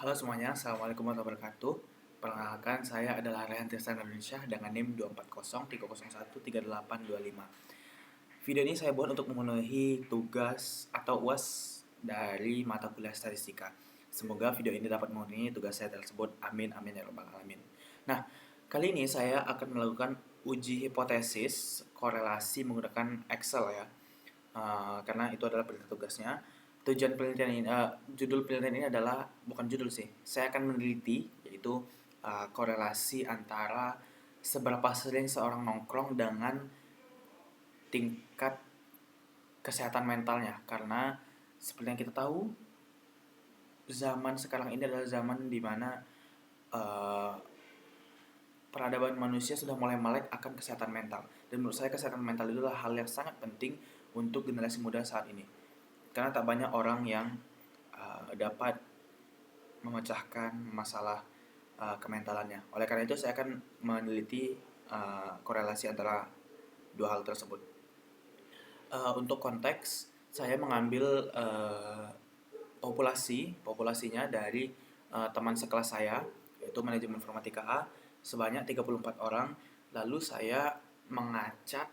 Halo semuanya, Assalamualaikum warahmatullahi wabarakatuh. Perkenalkan, saya adalah Rehan Tristan Indonesia dengan NIM 24030138825. Video ini saya buat untuk memenuhi tugas atau UAS dari mata kuliah statistika. Semoga video ini dapat memenuhi tugas saya tersebut. Amin, amin ya rabbal alamin. Nah, kali ini saya akan melakukan uji hipotesis korelasi menggunakan Excel ya. Karena itu adalah perintah tugasnya. Tujuan penelitian ini, judul penelitian ini adalah bukan judul sih. Saya akan meneliti yaitu korelasi antara seberapa sering seorang nongkrong dengan tingkat kesehatan mentalnya. Karena seperti yang kita tahu, zaman sekarang ini adalah zaman di mana peradaban manusia sudah mulai melek akan kesehatan mental. Dan menurut saya kesehatan mental itu adalah hal yang sangat penting untuk generasi muda saat ini. Karena tak banyak orang yang dapat memecahkan masalah kementalannya. Oleh karena itu saya akan meneliti korelasi antara dua hal tersebut. Untuk konteks, saya mengambil populasinya dari teman sekelas saya, yaitu manajemen informatika A, sebanyak 34 orang. Lalu saya mengacak,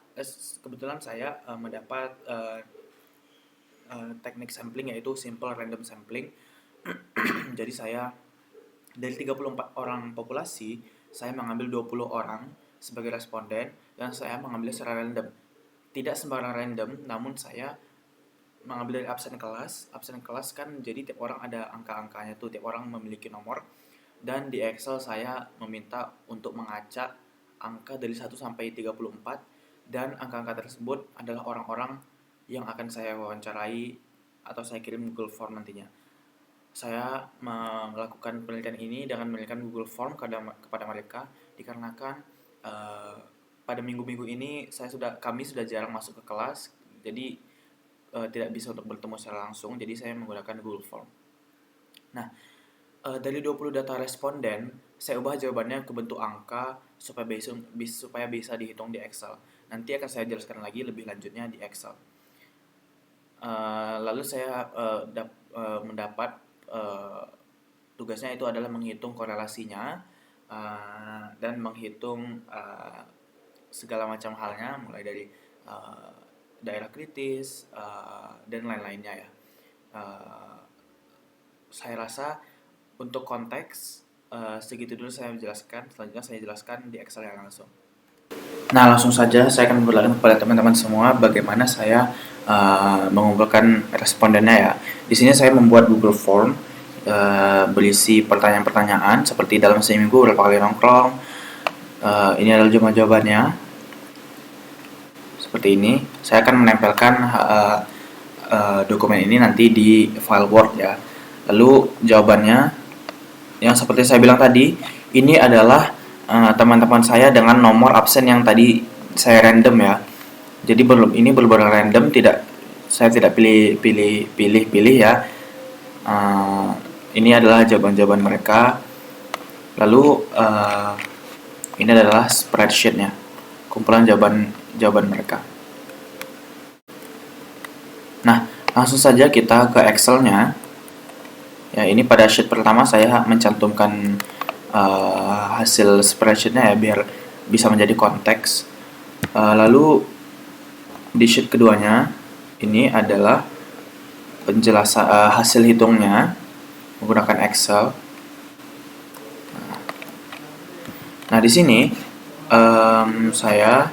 kebetulan saya mendapat teknik sampling yaitu simple random sampling. Jadi saya dari 34 orang populasi, saya mengambil 20 orang sebagai responden dan saya mengambil secara random. Tidak sembarang random, namun saya mengambil dari absen kelas. Absen kelas kan jadi tiap orang ada angka-angkanya tuh, tiap orang memiliki nomor. Dan di Excel saya meminta untuk mengacak angka dari 1 sampai 34 dan angka-angka tersebut adalah orang-orang yang akan saya wawancarai atau saya kirim Google Form nantinya. Saya melakukan penelitian ini dengan memberikan Google Form kepada mereka dikarenakan pada minggu-minggu ini kami sudah jarang masuk ke kelas, jadi tidak bisa untuk bertemu secara langsung, jadi saya menggunakan Google Form. Nah, dari 20 data responden, saya ubah jawabannya ke bentuk angka supaya bisa dihitung di Excel. Nanti akan saya jelaskan lagi lebih lanjutnya di Excel. Lalu saya mendapat tugasnya itu adalah menghitung korelasinya dan menghitung segala macam halnya, mulai dari daerah kritis dan lain-lainnya ya. Saya rasa untuk konteks segitu dulu saya menjelaskan. Selanjutnya saya jelaskan di Excel yang langsung. Nah, langsung saja saya akan memperlihatkan kepada teman-teman semua bagaimana saya mengumpulkan respondennya ya. Di sini saya membuat Google Form berisi pertanyaan-pertanyaan seperti dalam seminggu berapa kali nongkrong. Ini adalah jawaban-jawabannya. Seperti ini. Saya akan menempelkan dokumen ini nanti di file Word ya. Lalu jawabannya yang seperti saya bilang tadi, ini adalah teman-teman saya dengan nomor absen yang tadi saya random ya. Jadi ini benar-benar random, saya tidak pilih ya. Ini adalah jawaban-jawaban mereka. Lalu ini adalah spreadsheetnya, kumpulan jawaban mereka. Nah, langsung saja kita ke Excel-nya. Ya, ini pada sheet pertama saya mencantumkan hasil spreadsheetnya ya biar bisa menjadi konteks. Lalu di sheet keduanya ini adalah penjelasan hasil hitungnya menggunakan Excel. Nah, di sini saya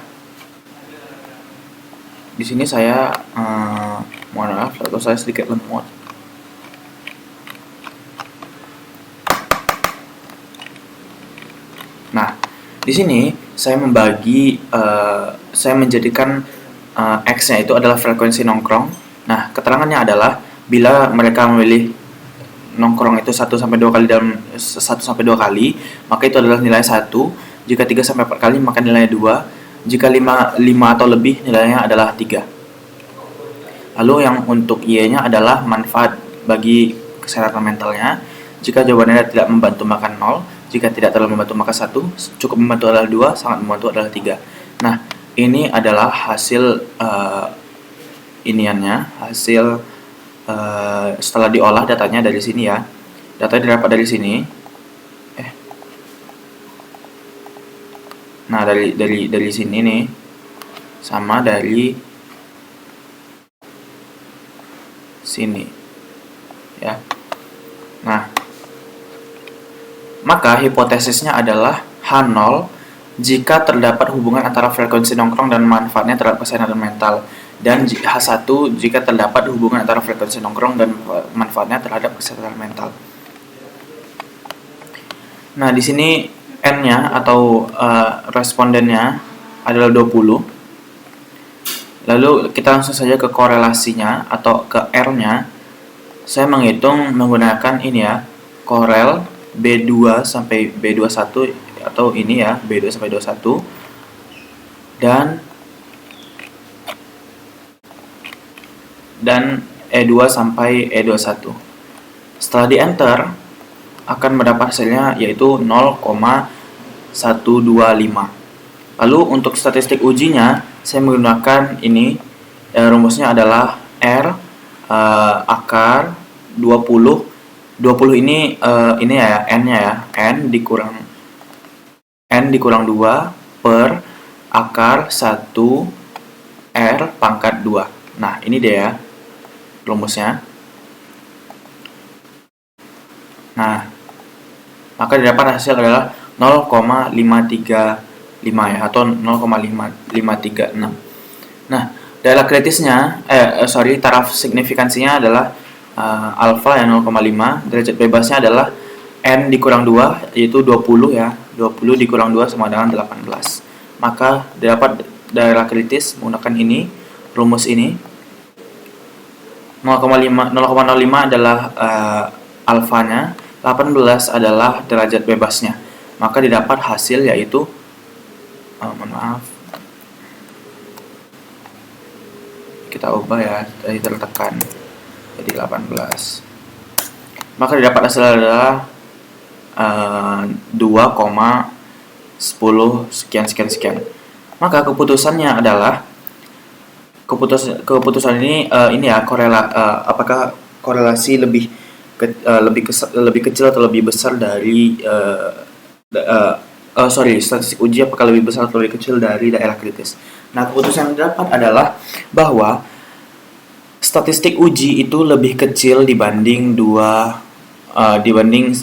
mohon maaf atau saya sedikit lemot. Nah, di sini saya menjadikan X-nya itu adalah frekuensi nongkrong. Nah, keterangannya adalah bila mereka memilih nongkrong itu 1 sampai 2 kali maka itu adalah nilai 1. Jika 3 sampai 4 kali maka nilainya 2. Jika 5 atau lebih nilainya adalah 3. Lalu yang untuk Y-nya adalah manfaat bagi kesehatan mentalnya. Jika jawabannya tidak membantu maka 0. Jika tidak terlalu membantu maka 1, cukup membantu adalah 2, sangat membantu adalah 3. Nah, ini adalah hasil hasil setelah diolah datanya dari sini ya. Data didapat dari sini. Nah, dari sini nih sama dari sini. Ya. Nah, maka hipotesisnya adalah H0 jika terdapat hubungan antara frekuensi nongkrong dan manfaatnya terhadap kesehatan mental, dan H1 jika terdapat hubungan antara frekuensi nongkrong dan manfaatnya terhadap kesehatan mental. Nah, di sini N-nya atau respondennya adalah 20. Lalu kita langsung saja ke korelasinya atau ke R-nya. Saya menghitung menggunakan ini ya, korel B2 sampai B21 atau ini ya, B2 sampai 21 dan E2 sampai E21. Setelah di enter akan mendapat hasilnya yaitu 0,125. Lalu untuk statistik ujinya saya menggunakan ini, rumusnya adalah R akar 20 ini ya N-nya ya, N dikurang 2 per akar 1 R pangkat 2. Nah, ini dia ya rumusnya. Nah, maka didapat hasil adalah 0,535 ya, atau 0,536. Nah, daerah kritisnya, taraf signifikansinya adalah alfa yang 0,5, derajat bebasnya adalah N dikurang 2, yaitu 20 ya, 20 dikurang 2 sama dengan 18. Maka dapat daerah kritis menggunakan ini, rumus ini. 0,05 adalah alfanya, 18 adalah derajat bebasnya. Maka didapat hasil yaitu, kita ubah ya, tadi tertekan jadi 18. Maka didapat hasil adalah 2,10 sekian. Maka keputusannya adalah keputusan ini ya, apakah korelasi lebih kecil atau lebih besar dari statistik uji apakah lebih besar atau lebih kecil dari daerah kritis. Nah, keputusan yang didapat adalah bahwa statistik uji itu lebih kecil dibanding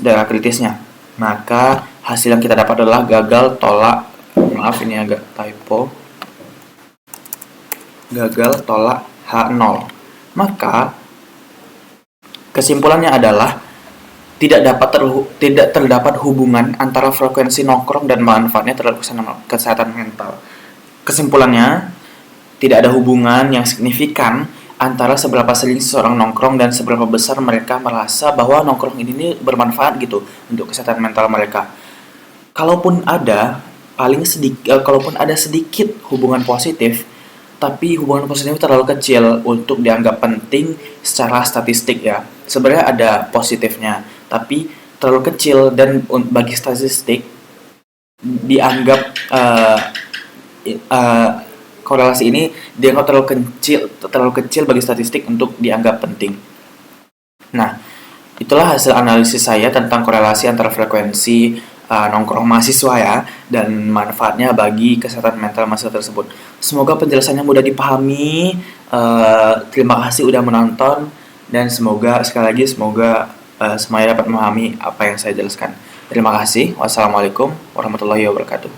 daerah kritisnya. Maka hasil yang kita dapat adalah gagal tolak, maaf ini agak typo, gagal tolak H0. Maka kesimpulannya adalah tidak terdapat hubungan antara frekuensi nongkrong dan manfaatnya terhadap kesehatan mental. Kesimpulannya, tidak ada hubungan yang signifikan antara seberapa sering seseorang nongkrong dan seberapa besar mereka merasa bahwa nongkrong ini bermanfaat gitu untuk kesehatan mental mereka. Kalaupun ada sedikit hubungan positif, tapi hubungan positif terlalu kecil untuk dianggap penting secara statistik ya. Sebenarnya ada positifnya, tapi terlalu kecil, dan bagi statistik dianggap korelasi ini dianggap terlalu kecil bagi statistik untuk dianggap penting. Nah, itulah hasil analisis saya tentang korelasi antara frekuensi nongkrong mahasiswa ya, dan manfaatnya bagi kesehatan mental mahasiswa tersebut. Semoga penjelasannya mudah dipahami. Terima kasih udah menonton, dan semoga semuanya dapat memahami apa yang saya jelaskan. Terima kasih. Wassalamualaikum warahmatullahi wabarakatuh.